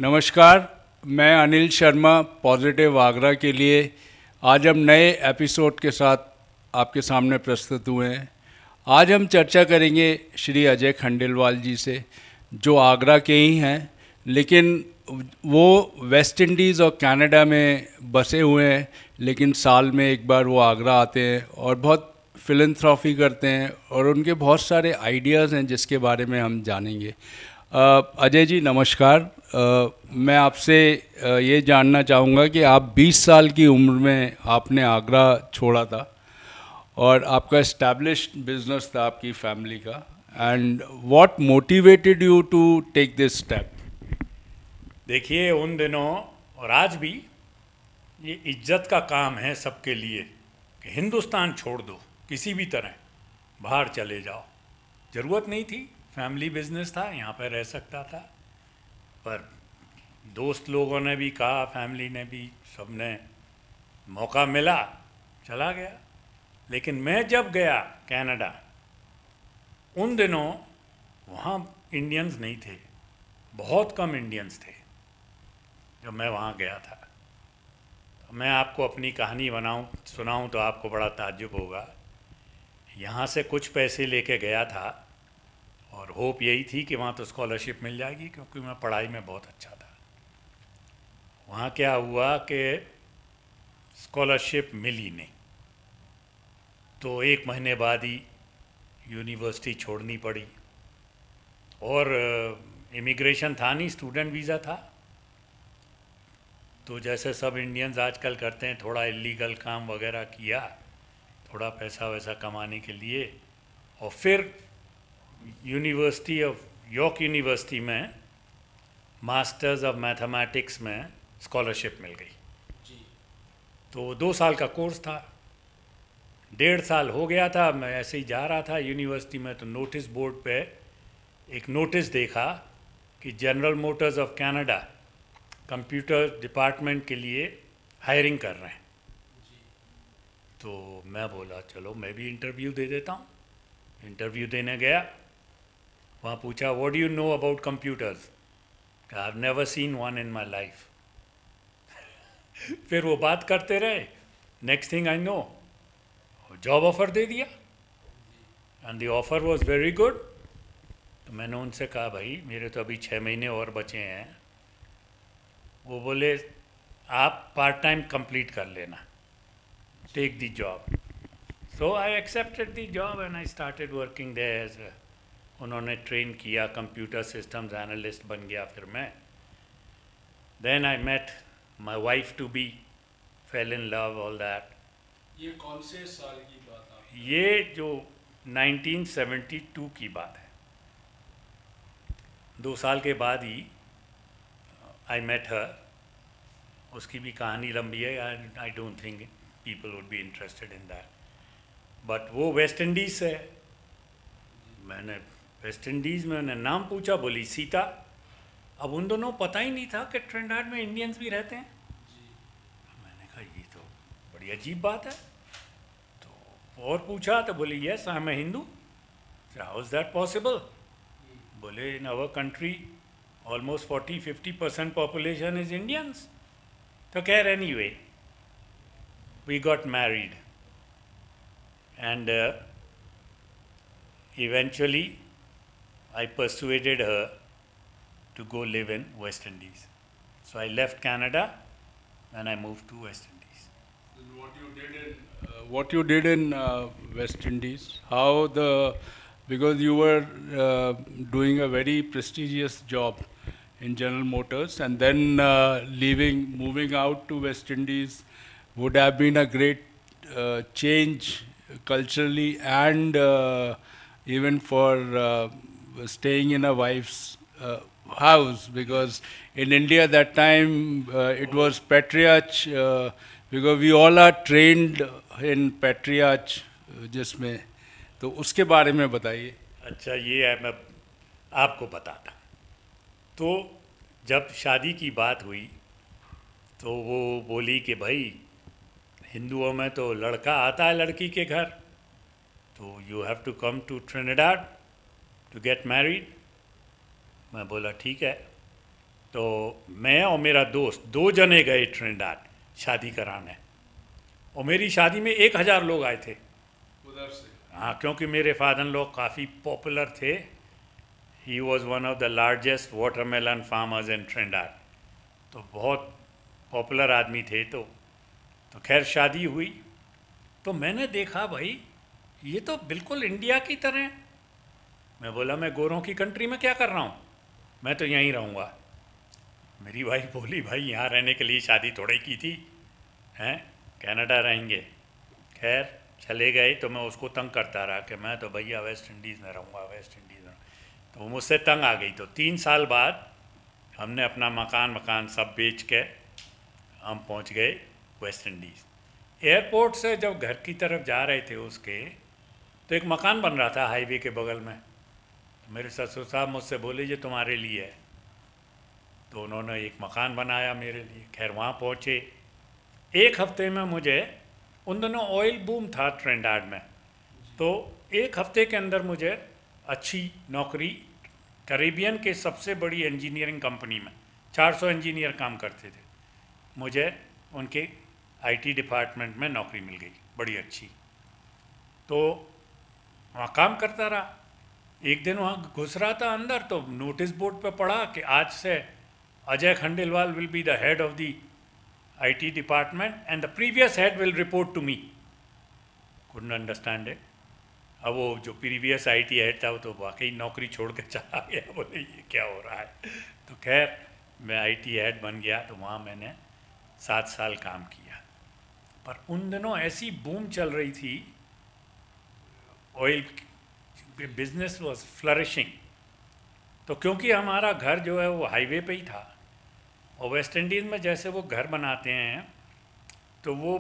नमस्कार। मैं अनिल शर्मा पॉजिटिव आगरा के लिए आज हम नए एपिसोड के साथ आपके सामने प्रस्तुत हुए हैं। आज हम चर्चा करेंगे श्री अजय खंडेलवाल जी से, जो आगरा के ही हैं, लेकिन वो वेस्ट इंडीज़ और कनाडा में बसे हुए हैं, लेकिन साल में एक बार वो आगरा आते हैं और बहुत फिलंथ्रॉफी करते हैं और उनके बहुत सारे आइडियाज़ हैं जिसके बारे में हम जानेंगे। अजय जी नमस्कार। मैं आपसे ये जानना चाहूँगा कि आप 20 साल की उम्र में आपने आगरा छोड़ा था और आपका एस्टैब्लिश्ड बिजनेस था आपकी फैमिली का, and what motivated you to take this step? देखिए, उन दिनों और आज भी ये इज्जत का काम है सबके लिए कि हिंदुस्तान छोड़ दो, किसी भी तरह बाहर चले जाओ। ज़रूरत नहीं थी, फैमिली बिजनेस था, यहाँ पर रह सकता था। पर दोस्त लोगों ने भी कहा, फैमिली ने भी, सबने, मौका मिला, चला गया। लेकिन मैं जब गया कनाडा, उन दिनों वहाँ इंडियंस नहीं थे, बहुत कम इंडियंस थे जब मैं वहाँ गया था। तो मैं आपको अपनी कहानी सुनाऊं तो आपको बड़ा ताज्जुब होगा। यहाँ से कुछ पैसे लेके गया था और होप यही थी कि वहाँ तो स्कॉलरशिप मिल जाएगी, क्योंकि मैं पढ़ाई में बहुत अच्छा था। वहाँ क्या हुआ कि स्कॉलरशिप मिली नहीं, तो 1 महीने बाद ही यूनिवर्सिटी छोड़नी पड़ी। और इमिग्रेशन था नहीं, स्टूडेंट वीज़ा था। तो जैसे सब इंडियंस आजकल करते हैं, थोड़ा इलीगल काम वगैरह किया, थोड़ा पैसा वैसा कमाने के लिए, और फिर यूनिवर्सिटी ऑफ यॉर्क यूनिवर्सिटी में मास्टर्स ऑफ मैथमेटिक्स में स्कॉलरशिप मिल गई। तो 2 साल का कोर्स था, 1.5 साल हो गया था। मैं ऐसे ही जा रहा था यूनिवर्सिटी में, तो नोटिस बोर्ड पे एक नोटिस देखा कि general Motors of Canada computer department के लिए हायरिंग कर रहे हैं। तो मैं बोला चलो मैं भी इंटरव्यू दे देता हूँ। इंटरव्यू देने गया, वहाँ पूछा what do you know about computers? I have never seen one in my life. फिर वो बात करते रहे, next thing I know job offer दे दिया, and the offer was very good. तो मैंने उनसे कहा भाई मेरे तो अभी 6 महीने और बचे हैं। वो बोले आप पार्ट टाइम कंप्लीट कर लेना, take the job. So I accepted the job and I started working there as. उन्होंने ट्रेन किया, कंप्यूटर सिस्टम्स एनालिस्ट बन गया फिर मैं। Then I met my wife to be, fell in love, all that. ये कौन से साल की बात आप? ये जो 1972 की बात है। 2 साल के बाद ही आई मेट हर। उसकी भी कहानी लंबी है, I don't think people would be interested in that. But वो वेस्ट इंडीज़ से है। मैंने वेस्ट इंडीज़ में उन्हें नाम पूछा, बोली सीता। अब उन दोनों पता ही नहीं था कि ट्रिनिडाद में इंडियंस भी रहते हैं। मैंने कहा ये तो बड़ी अजीब बात है। तो और पूछा तो बोली yes I am a Hindu. How is that possible? बोले in our country almost 40-50% population is Indians. तो कह रहे anyway we got married and eventually I persuaded her to go live in West Indies. So I left Canada and I moved to West Indies. What you did in West Indies? How the, because you were doing a very prestigious job in General Motors, and then moving out to West Indies would have been a great change culturally and even for staying in a wife's house, because in India that time it was patriarch, because we all are trained in patriarch जिसमें, तो उसके बारे में बताइए। अच्छा, ये है, मैं आपको बताता। तो जब शादी की बात हुई तो वो बोली कि भाई हिंदुओं में तो लड़का आता है लड़की के घर, तो you have to come to Trinidad to get married. मैं बोला ठीक है। तो मैं और मेरा दोस्त 2 जने गए ट्रिनिडाद शादी कराने, और मेरी शादी में 1000 लोग आए थे उधर से। हाँ, क्योंकि मेरे फादर लोग काफ़ी पॉपुलर थे। He was one of the largest watermelon farmers in Trinidad, तो बहुत पॉपुलर आदमी थे। तो खैर शादी हुई, तो मैंने देखा भाई ये तो बिल्कुल इंडिया की तरह है। मैं बोला मैं गोरों की कंट्री में क्या कर रहा हूँ, मैं तो यहीं रहूँगा। मेरी वाइफ बोली भाई यहाँ रहने के लिए शादी थोड़ी की थी, हैं कनाडा रहेंगे। खैर चले गए, तो मैं उसको तंग करता रहा कि मैं तो भैया वेस्ट इंडीज़ में रहूँगा, वेस्ट इंडीज़ में। तो वो मुझसे तंग आ गई। तो 3 साल बाद हमने अपना मकान सब बेच के हम पहुँच गए वेस्ट इंडीज़। एयरपोर्ट से जब घर की तरफ जा रहे थे उसके, तो एक मकान बन रहा था हाईवे के बगल में। तो मेरे ससुर साहब मुझसे बोले ये तुम्हारे लिए है। तो उन्होंने एक मकान बनाया मेरे लिए। खैर वहाँ पहुँचे, 1 हफ्ते में मुझे, उन दिनों ऑयल बूम था ट्रिनिडाद में, तो 1 हफ्ते के अंदर मुझे अच्छी नौकरी, कैरेबियन के सबसे बड़ी इंजीनियरिंग कंपनी में 400 इंजीनियर काम करते थे, मुझे उनके आईटी डिपार्टमेंट में नौकरी मिल गई बड़ी अच्छी। तो वहाँ काम करता रहा। एक दिन वहाँ घुस रहा था अंदर, तो नोटिस बोर्ड पे पढ़ा कि आज से Ajay Khandelwal will be the head of the IT department and the previous head will report to me. Couldn't understand it. अब वो जो प्रीवियस आईटी हेड था वो तो वाकई नौकरी छोड़ के चला गया, बोले ये क्या हो रहा है। तो खैर मैं आईटी हेड बन गया, तो वहाँ मैंने 7 साल काम किया। पर उन दिनों ऐसी बूम चल रही थी, ऑयल बिजनेस वॉज फ्लरिशिंग। तो क्योंकि हमारा घर जो है वो हाईवे पे ही था, और वेस्ट इंडीज़ में जैसे वो घर बनाते हैं तो वो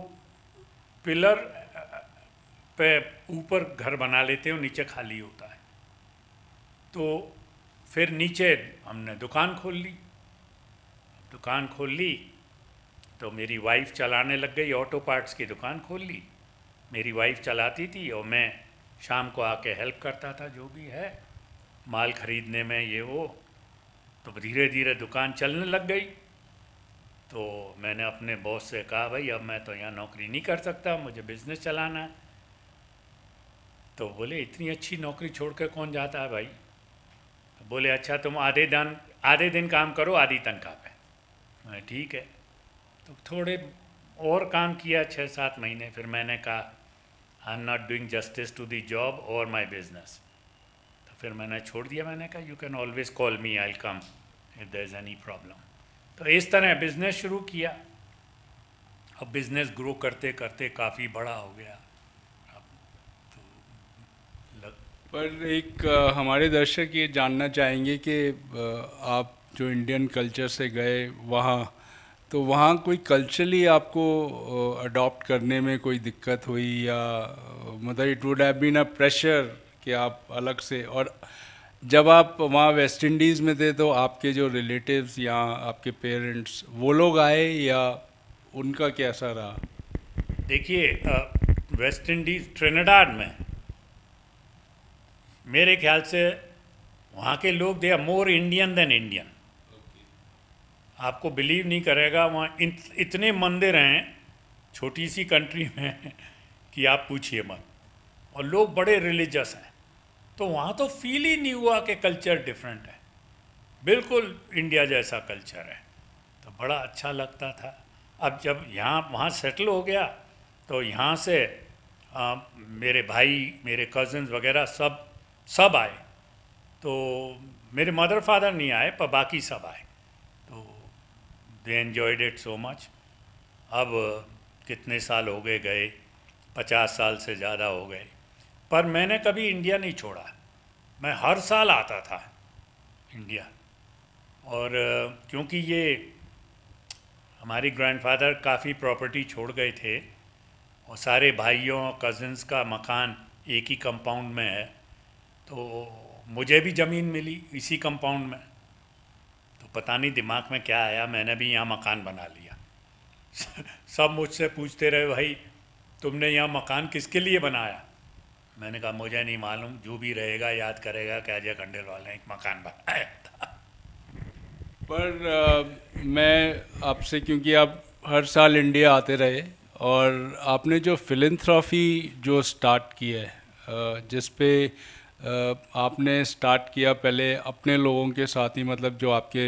पिलर पे ऊपर घर बना लेते हैं और नीचे खाली होता है। तो फिर नीचे हमने दुकान खोल ली। दुकान खोल ली तो मेरी वाइफ चलाने लग गई, ऑटो पार्ट्स की दुकान खोल ली। मेरी वाइफ चलाती थी और मैं शाम को आके हेल्प करता था, जो भी है माल ख़रीदने में ये वो। तो धीरे धीरे दुकान चलने लग गई। तो मैंने अपने बॉस से कहा भाई अब मैं तो यहाँ नौकरी नहीं कर सकता, मुझे बिज़नेस चलाना है। तो बोले इतनी अच्छी नौकरी छोड़ के कौन जाता है भाई। तो बोले अच्छा तुम आधे दिन काम करो आधी तनख्वाह पे। मैं ठीक है। तो थोड़े और काम किया 6-7 महीने, फिर मैंने कहा I am not doing justice to the job और माई बिजनेस। तो फिर मैंने छोड़ दिया। मैंने कहा you can always call me, I will come if there is any problem. तो इस तरह बिज़नेस शुरू किया। अब बिज़नेस ग्रो करते करते काफ़ी बड़ा हो गया। अब तो पर एक हमारे दर्शक ये जानना चाहेंगे कि आप जो इंडियन कल्चर से गए वहाँ, तो वहाँ कोई कल्चरली आपको अडॉप्ट करने में कोई दिक्कत हुई, या मतलब it would have been a pressure कि आप अलग से। और जब आप वहाँ वेस्ट इंडीज़ में थे तो आपके जो रिलेटिव्स या आपके पेरेंट्स वो लोग आए, या उनका कैसा रहा? देखिए वेस्ट इंडीज़ ट्रिनिडाद में मेरे ख्याल से वहाँ के लोग they are more Indian than Indian. आपको बिलीव नहीं करेगा, वहाँ इतने मंदिर हैं छोटी सी कंट्री में कि आप पूछिए मत, और लोग बड़े रिलीजियस हैं। तो वहाँ तो फील ही नहीं हुआ कि कल्चर डिफरेंट है, बिल्कुल इंडिया जैसा कल्चर है। तो बड़ा अच्छा लगता था। अब जब यहाँ वहाँ सेटल हो गया तो यहाँ से मेरे भाई, मेरे कज़न्स वगैरह सब आए। तो मेरे मदर फादर नहीं आए पर बाकी सब आए। तो दे एन्जॉयड इट सो मच। अब कितने साल हो गए गए, 50 साल से ज़्यादा हो गए, पर मैंने कभी इंडिया नहीं छोड़ा। मैं हर साल आता था इंडिया। और क्योंकि ये हमारी ग्रैंडफादर काफ़ी प्रॉपर्टी छोड़ गए थे, और सारे भाइयों कज़न्स का मकान एक ही कंपाउंड में है, तो मुझे भी ज़मीन मिली इसी कंपाउंड में। तो पता नहीं दिमाग में क्या आया, मैंने भी यहाँ मकान बना लिया। सब मुझसे पूछते रहे भाई तुमने यहाँ मकान किसके लिए बनाया। मैंने कहा मुझे नहीं मालूम, जो भी रहेगा याद करेगा कि अजय खंडेलवाल ने एक मकान बनाया था। पर मैं आपसे, क्योंकि आप हर साल इंडिया आते रहे और आपने जो फिलैंथ्रॉफी जो स्टार्ट की है, जिस पे आपने स्टार्ट किया पहले अपने लोगों के साथ ही, मतलब जो आपके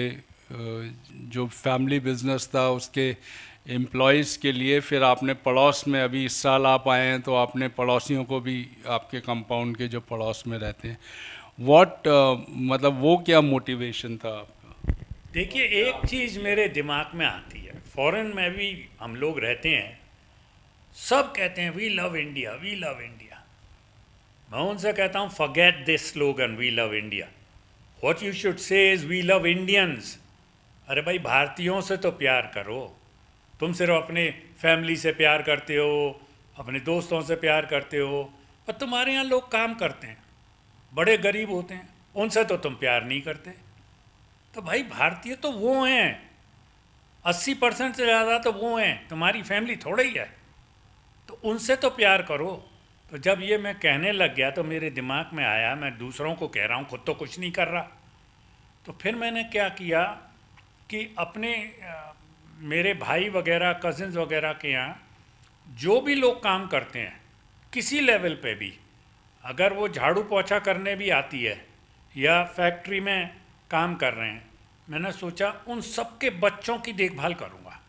जो फैमिली बिजनेस था उसके एम्प्लॉयज़ के लिए, फिर आपने पड़ोस में, अभी इस साल आप आए हैं तो आपने पड़ोसियों को भी, आपके कंपाउंड के जो पड़ोस में रहते हैं, व्हाट मतलब वो क्या मोटिवेशन था आपका? देखिए, एक चीज़ मेरे दिमाग में आती है, फॉरेन में भी हम लोग रहते हैं, सब कहते हैं we love India, we love India. मैं उनसे कहता हूँ forget this slogan we love India, what you should say is we love Indians. अरे भाई, भारतीयों से तो प्यार करो। तुम सिर्फ अपने फैमिली से प्यार करते हो, अपने दोस्तों से प्यार करते हो, और तुम्हारे यहाँ लोग काम करते हैं, बड़े गरीब होते हैं, उनसे तो तुम प्यार नहीं करते। तो भाई, भारतीय तो वो हैं, 80% से ज़्यादा तो वो हैं, तुम्हारी फैमिली थोड़ा ही है, तो उनसे तो प्यार करो। तो जब ये मैं कहने लग गया तो मेरे दिमाग में आया, मैं दूसरों को कह रहा हूँ, खुद तो कुछ नहीं कर रहा। तो फिर मैंने क्या किया कि अपने मेरे भाई वगैरह, कज़िन्स वगैरह के यहाँ जो भी लोग काम करते हैं किसी लेवल पे भी, अगर वो झाड़ू पोछा करने भी आती है या फैक्ट्री में काम कर रहे हैं, मैंने सोचा उन सब के बच्चों की देखभाल करूँगा।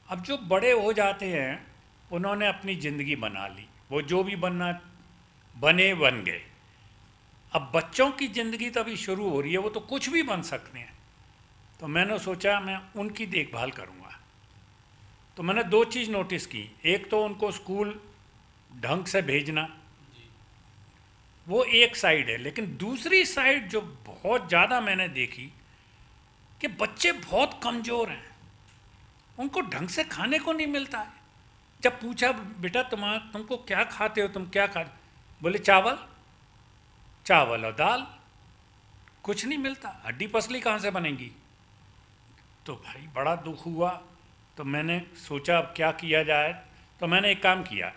अब जो बड़े हो जाते हैं उन्होंने अपनी ज़िंदगी बना ली, वो जो भी बनना बन गए। अब बच्चों की ज़िंदगी तभी शुरू हो रही है, वो तो कुछ भी बन सकते हैं। तो मैंने सोचा मैं उनकी देखभाल करूँगा। तो मैंने दो चीज़ नोटिस की, एक तो उनको स्कूल ढंग से भेजना, वो एक साइड है, लेकिन दूसरी साइड जो बहुत ज़्यादा मैंने देखी कि बच्चे बहुत कमज़ोर हैं, उनको ढंग से खाने को नहीं मिलता है। जब पूछा बेटा तुमको क्या खाते हो, तुम क्या खाते, बोले चावल, चावल और दाल, कुछ नहीं मिलता, हड्डी पसली कहाँ से बनेगी। तो भाई बड़ा दुख हुआ। तो मैंने सोचा अब क्या किया जाए। तो मैंने एक काम किया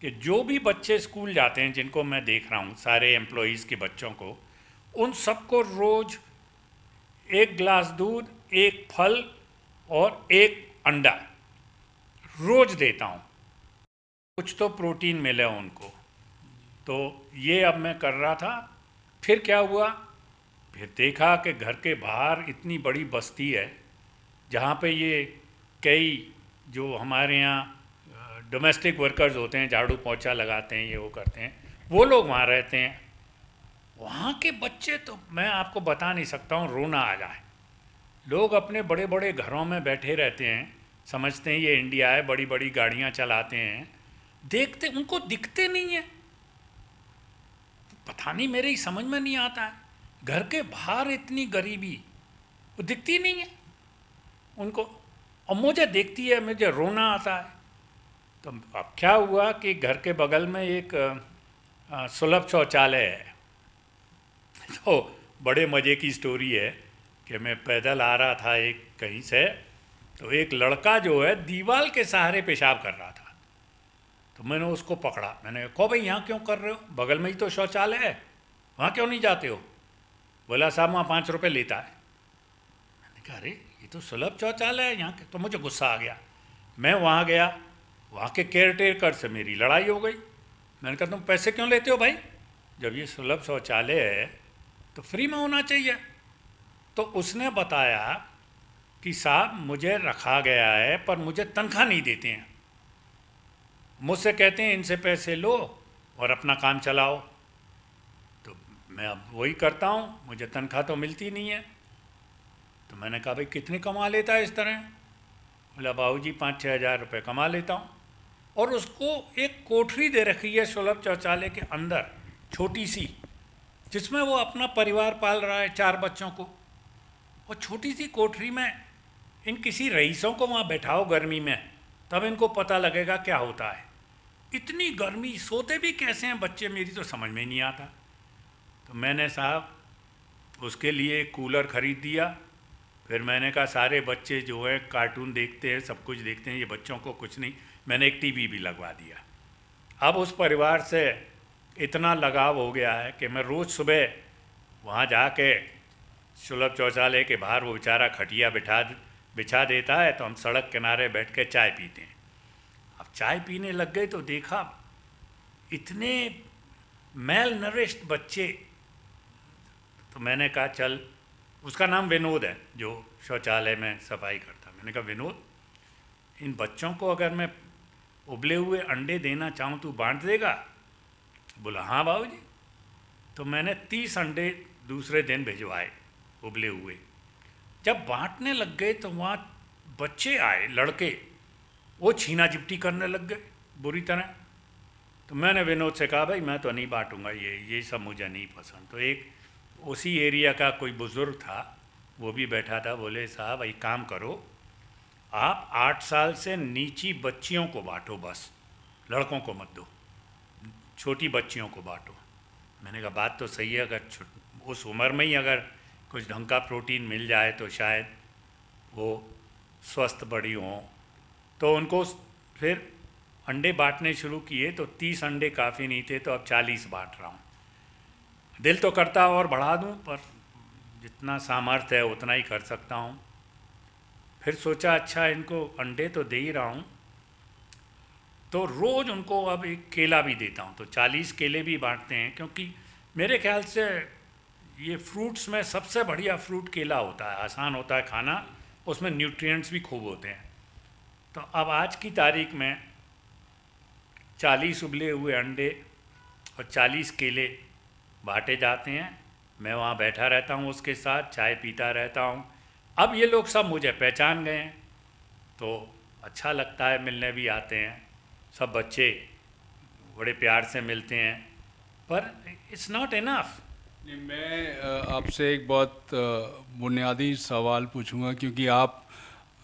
कि जो भी बच्चे स्कूल जाते हैं, जिनको मैं देख रहा हूँ, सारे एम्प्लॉयज़ के बच्चों को, उन सबको रोज़ एक गिलास दूध, एक फल और एक अंडा रोज़ देता हूँ, कुछ तो प्रोटीन मिले उनको। तो ये अब मैं कर रहा था। फिर क्या हुआ, फिर देखा कि घर के बाहर इतनी बड़ी बस्ती है जहाँ पे ये कई जो हमारे यहाँ डोमेस्टिक वर्कर्स होते हैं, झाड़ू पोछा लगाते हैं, ये वो करते हैं, वो लोग वहाँ रहते हैं। वहाँ के बच्चे तो मैं आपको बता नहीं सकता हूँ, रोना आ जाए। लोग अपने बड़े बड़े घरों में बैठे रहते हैं, समझते हैं ये इंडिया है, बड़ी बड़ी गाड़ियाँ चलाते हैं, देखते उनको दिखते नहीं है। पता नहीं, मेरे ही समझ में नहीं आता है, घर के बाहर इतनी गरीबी वो दिखती नहीं है उनको, और मुझे दिखती है, मुझे रोना आता है। तो अब क्या हुआ कि घर के बगल में एक सुलभ शौचालय है। तो बड़े मज़े की स्टोरी है कि मैं पैदल आ रहा था एक कहीं से, तो एक लड़का जो है दीवार के सहारे पेशाब कर रहा था। तो मैंने उसको पकड़ा, मैंने कहा भाई यहाँ क्यों कर रहे हो, बगल में ही तो शौचालय है, वहाँ क्यों नहीं जाते हो। बोला साहब वहाँ 5 रुपये लेता है। मैंने कहा अरे ये तो सुलभ शौचालय है यहाँ के। तो मुझे गुस्सा आ गया, मैं वहाँ गया, वहाँ के केयर टेकर से मेरी लड़ाई हो गई। मैंने कहा तुम पैसे क्यों लेते हो भाई, जब ये सुलभ शौचालय है तो फ्री में होना चाहिए। तो उसने बताया कि साहब मुझे रखा गया है पर मुझे तनख्वाह नहीं देते हैं, मुझसे कहते हैं इनसे पैसे लो और अपना काम चलाओ। तो मैं अब वही करता हूँ, मुझे तनख्वाह तो मिलती नहीं है। तो मैंने कहा भाई कितनी कमा लेता है इस तरह। बोला बाबूजी 5-6 हज़ार रुपये कमा लेता हूँ। और उसको एक कोठरी दे रखी है सुलभ शौचालय के अंदर, छोटी सी, जिसमें वो अपना परिवार पाल रहा है, 4 बच्चों को। और छोटी सी कोठरी में इन किसी रईसों को वहाँ बैठाओ गर्मी में, तब इनको पता लगेगा क्या होता है। इतनी गर्मी, सोते भी कैसे हैं बच्चे, मेरी तो समझ में नहीं आता। तो मैंने साहब उसके लिए एक कूलर ख़रीद दिया। फिर मैंने कहा सारे बच्चे जो है कार्टून देखते हैं, सब कुछ देखते हैं, ये बच्चों को कुछ नहीं। मैंने एक टीवी भी लगवा दिया। अब उस परिवार से इतना लगाव हो गया है कि मैं रोज़ सुबह वहाँ जाके सुलभ शौचालय के बाहर वो बेचारा खटिया बिछा देता है, तो हम सड़क किनारे बैठ के चाय पीते हैं। अब चाय पीने लग गए तो देखा इतने मेल नरिश्ड बच्चे, तो मैंने कहा चल, उसका नाम विनोद है जो शौचालय में सफाई करता। मैंने कहा विनोद, इन बच्चों को अगर मैं उबले हुए अंडे देना चाहूँ तो बांट देगा? बोला हाँ बाबूजी। तो मैंने 30 अंडे दूसरे दिन भिजवाए उबले हुए। जब बांटने लग गए तो वहाँ बच्चे आए, लड़के, वो छीना झपटी करने लग गए बुरी तरह। तो मैंने विनोद से कहा भाई मैं तो नहीं बांटूंगा, ये सब मुझे नहीं पसंद। तो एक उसी एरिया का कोई बुज़ुर्ग था, वो भी बैठा था। बोले साहब एक काम करो, आप 8 साल से नीची बच्चियों को बांटो, बस लड़कों को मत दो, छोटी बच्चियों को बांटो। मैंने कहा बात तो सही है, अगर उस उम्र में ही अगर कुछ ढंग का प्रोटीन मिल जाए तो शायद वो स्वस्थ बड़ी हों। तो उनको फिर अंडे बांटने शुरू किए, तो 30 अंडे काफ़ी नहीं थे, तो अब 40 बांट रहा हूँ। दिल तो करता और बढ़ा दूँ, पर जितना सामर्थ्य है उतना ही कर सकता हूँ। फिर सोचा अच्छा इनको अंडे तो दे ही रहा हूँ, तो रोज़ उनको अब एक केला भी देता हूँ। तो 40 केले भी बांटते हैं, क्योंकि मेरे ख्याल से ये फ्रूट्स में सबसे बढ़िया फ्रूट केला होता है, आसान होता है खाना, उसमें न्यूट्रिएंट्स भी खूब होते हैं। तो अब आज की तारीख में 40 उबले हुए अंडे और 40 केले बांटे जाते हैं। मैं वहाँ बैठा रहता हूँ, उसके साथ चाय पीता रहता हूँ। अब ये लोग सब मुझे पहचान गए हैं, तो अच्छा लगता है, मिलने भी आते हैं। सब बच्चे बड़े प्यार से मिलते हैं, पर इट्स नॉट इनफ। मैं आपसे एक बहुत बुनियादी सवाल पूछूंगा, क्योंकि आप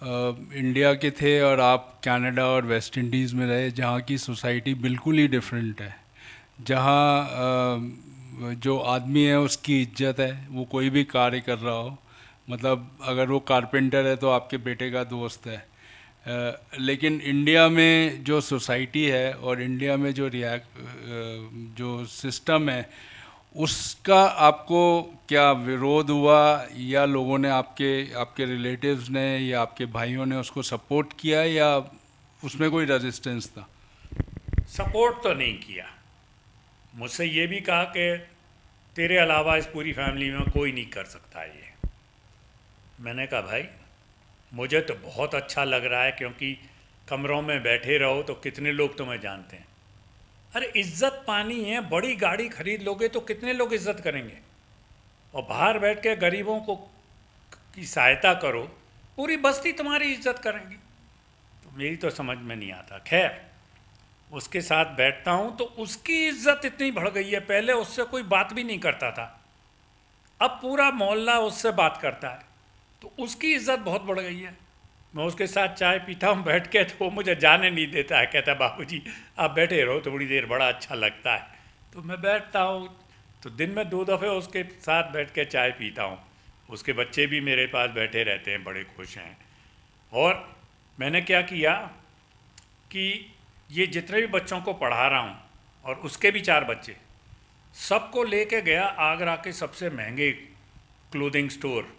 इंडिया के थे और आप कनाडा और वेस्ट इंडीज़ में रहे, जहाँ की सोसाइटी बिल्कुल ही डिफरेंट है, जहाँ जो आदमी है उसकी इज्जत है, वो कोई भी कार्य कर रहा हो, मतलब अगर वो कारपेंटर है तो आपके बेटे का दोस्त है। लेकिन इंडिया में जो सोसाइटी है और इंडिया में जो सिस्टम है, उसका आपको क्या विरोध हुआ, या लोगों ने आपके रिलेटिव्स ने या आपके भाइयों ने उसको सपोर्ट किया, या उसमें कोई रेजिस्टेंस था? सपोर्ट तो नहीं किया, मुझसे ये भी कहा कि तेरे अलावा इस पूरी फैमिली में कोई नहीं कर सकता ये। मैंने कहा भाई मुझे तो बहुत अच्छा लग रहा है, क्योंकि कमरों में बैठे रहो तो कितने लोग तुम्हें जानते हैं। अरे इज्जत पानी है, बड़ी गाड़ी खरीद लोगे तो कितने लोग इज्जत करेंगे, और बाहर बैठ के गरीबों को की सहायता करो, पूरी बस्ती तुम्हारी इज्जत करेंगी। तो मेरी तो समझ में नहीं आता। खैर उसके साथ बैठता हूँ तो उसकी इज्जत इतनी बढ़ गई है, पहले उससे कोई बात भी नहीं करता था, अब पूरा मोहल्ला उससे बात करता है, तो उसकी इज्जत बहुत बढ़ गई है। मैं उसके साथ चाय पीता हूँ बैठ के, तो वो मुझे जाने नहीं देता है, कहता है बाबूजी आप बैठे रहो थोड़ी देर, बड़ा अच्छा लगता है। तो मैं बैठता हूँ, तो दिन में 2 दफ़े उसके साथ बैठ के चाय पीता हूँ। उसके बच्चे भी मेरे पास बैठे रहते हैं, बड़े खुश हैं। और मैंने क्या किया कि ये जितने भी बच्चों को पढ़ा रहा हूँ, और उसके भी 4 बच्चे, सबको लेके गया आगरा के सबसे महंगे क्लोथिंग स्टोर,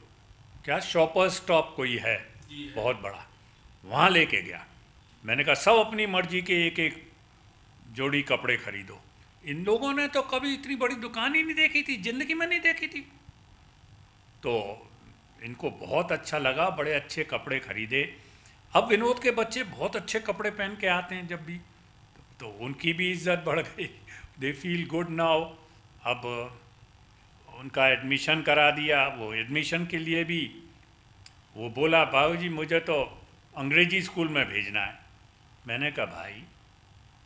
क्या शॉपर्स स्टॉप कोई है बहुत बड़ा, वहाँ लेके गया। मैंने कहा सब अपनी मर्जी के एक एक जोड़ी कपड़े खरीदो। इन लोगों ने तो कभी इतनी बड़ी दुकान ही नहीं देखी थी, ज़िंदगी में नहीं देखी थी। तो इनको बहुत अच्छा लगा, बड़े अच्छे कपड़े खरीदे। अब विनोद के बच्चे बहुत अच्छे कपड़े पहन के आते हैं जब भी, तो उनकी भी इज्जत बढ़ गई, दे फील गुड नाउ। अब उनका एडमिशन करा दिया, वो एडमिशन के लिए भी वो बोला बाबूजी मुझे तो अंग्रेजी स्कूल में भेजना है। मैंने कहा भाई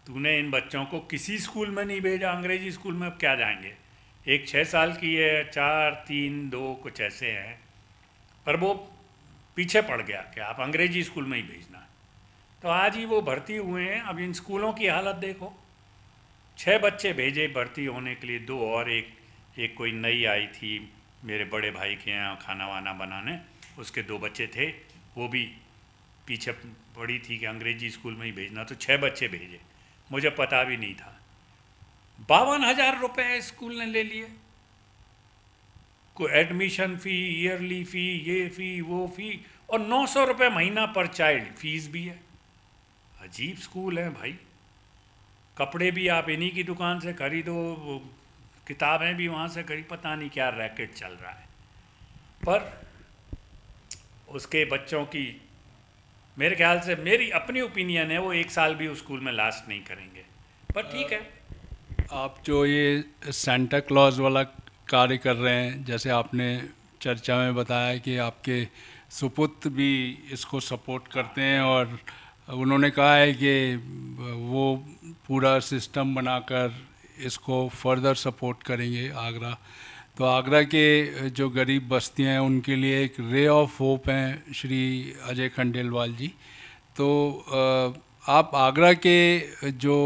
तूने इन बच्चों को किसी स्कूल में नहीं भेजा, अंग्रेजी स्कूल में अब क्या जाएंगे। एक 6 साल की है, 4, 3, 2 कुछ ऐसे हैं, पर वो पीछे पड़ गया कि आप अंग्रेजी स्कूल में ही भेजना। तो आज ही वो भर्ती हुए हैं। अब इन स्कूलों की हालत देखो, 6 बच्चे भेजे भर्ती होने के लिए, 2 और एक कोई नई आई थी मेरे बड़े भाई के यहाँ खाना वाना बनाने, उसके 2 बच्चे थे, वो भी पीछे पड़ी थी कि अंग्रेजी स्कूल में ही भेजना, तो 6 बच्चे भेजे, मुझे पता भी नहीं था। 52,000 रुपये स्कूल ने ले लिए। कोई एडमिशन फ़ी, ईयरली फ़ी, ये फ़ी वो फ़ी, और 900 रुपये महीना पर चाइल्ड फीस भी है। अजीब स्कूल है भाई। कपड़े भी आप इन्हीं की दुकान से खरीदो, वो किताबें भी वहाँ से खरीद, पता नहीं क्या रैकेट चल रहा है। पर उसके बच्चों की, मेरे ख्याल से, मेरी अपनी ओपिनियन है, वो 1 साल भी उस स्कूल में लास्ट नहीं करेंगे। पर ठीक है। आप जो ये सेंटा क्लॉज वाला कार्य कर रहे हैं, जैसे आपने चर्चा में बताया कि आपके सुपुत्र भी इसको सपोर्ट करते हैं और उन्होंने कहा है कि वो पूरा सिस्टम बनाकर इसको फर्दर सपोर्ट करेंगे आगरा। तो आगरा के जो गरीब बस्तियां हैं उनके लिए एक रे ऑफ होप हैं श्री अजय खंडेलवाल जी। तो आप आगरा के जो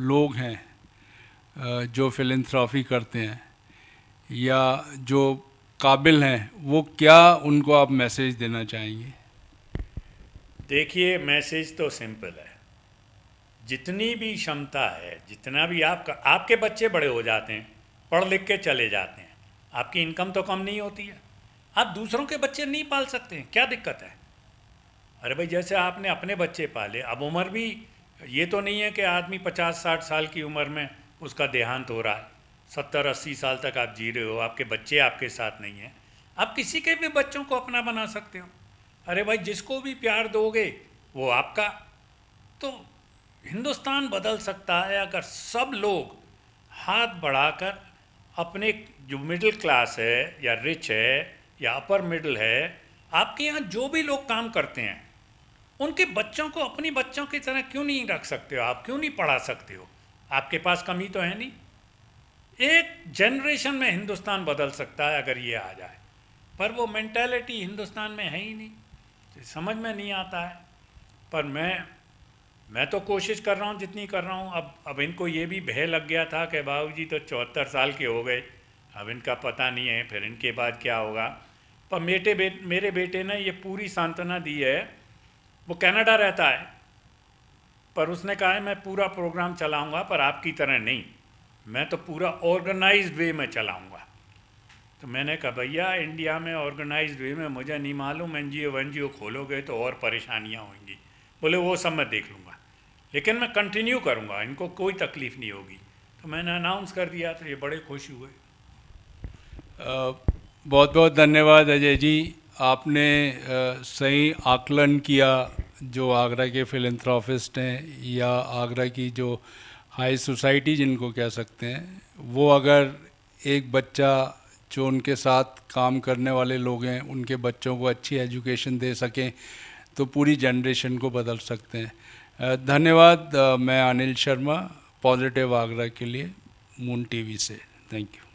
लोग हैं जो फिलैंथ्रॉफी करते हैं या जो काबिल हैं, वो क्या उनको आप मैसेज देना चाहेंगे? देखिए, मैसेज तो सिंपल है। जितनी भी क्षमता है, जितना भी आपके बच्चे बड़े हो जाते हैं, पढ़ लिख के चले जाते हैं, आपकी इनकम तो कम नहीं होती है, आप दूसरों के बच्चे नहीं पाल सकते हैं, क्या दिक्कत है? अरे भाई, जैसे आपने अपने बच्चे पाले, अब उम्र भी ये तो नहीं है कि आदमी 50-60 साल की उम्र में उसका देहांत हो रहा है, 70-80 साल तक आप जी रहे हो, आपके बच्चे आपके साथ नहीं हैं, आप किसी के भी बच्चों को अपना बना सकते हो। अरे भाई, जिसको भी प्यार दोगे वो आपका। तो हिंदुस्तान बदल सकता है अगर सब लोग हाथ बढ़ाकर अपने, जो मिडिल क्लास है या रिच है या अपर मिडिल है, आपके यहाँ जो भी लोग काम करते हैं, उनके बच्चों को अपनी बच्चों की तरह क्यों नहीं रख सकते हो? आप क्यों नहीं पढ़ा सकते हो? आपके पास कमी तो है नहीं। एक जनरेशन में हिंदुस्तान बदल सकता है अगर ये आ जाए, पर वो मेंटालिटी हिंदुस्तान में है ही नहीं, तो समझ में नहीं आता है। पर मैं तो कोशिश कर रहा हूँ जितनी कर रहा हूँ। अब इनको ये भी भय लग गया था कि बाबूजी तो 74 साल के हो गए, अब इनका पता नहीं है फिर इनके बाद क्या होगा। पर मेरे बेटे ने ये पूरी सांत्वना दी है। वो कनाडा रहता है, पर उसने कहा है मैं पूरा प्रोग्राम चलाऊँगा, पर आपकी तरह नहीं, मैं तो पूरा ऑर्गेनाइज्ड वे में चलाऊँगा। तो मैंने कहा भैया, इंडिया में ऑर्गेनाइज्ड वे में मुझे नहीं मालूम, NGO खोलोगे तो और परेशानियाँ होंगी। बोले वो सब मैं देख लूँगा, लेकिन मैं कंटिन्यू करूँगा, इनको कोई तकलीफ़ नहीं होगी। तो मैंने अनाउंस कर दिया, तो ये बड़े खुश हुए। बहुत बहुत धन्यवाद अजय जी। आपने सही आकलन किया। जो आगरा के फिलैंथ्रोपिस्ट हैं या आगरा की जो हाई सोसाइटी जिनको कह सकते हैं, वो अगर एक बच्चा जो उनके साथ काम करने वाले लोग हैं उनके बच्चों को अच्छी एजुकेशन दे सकें तो पूरी जनरेशन को बदल सकते हैं। धन्यवाद। मैं अनिल शर्मा, पॉजिटिव आगरा के लिए, मून टीवी से। Thank you.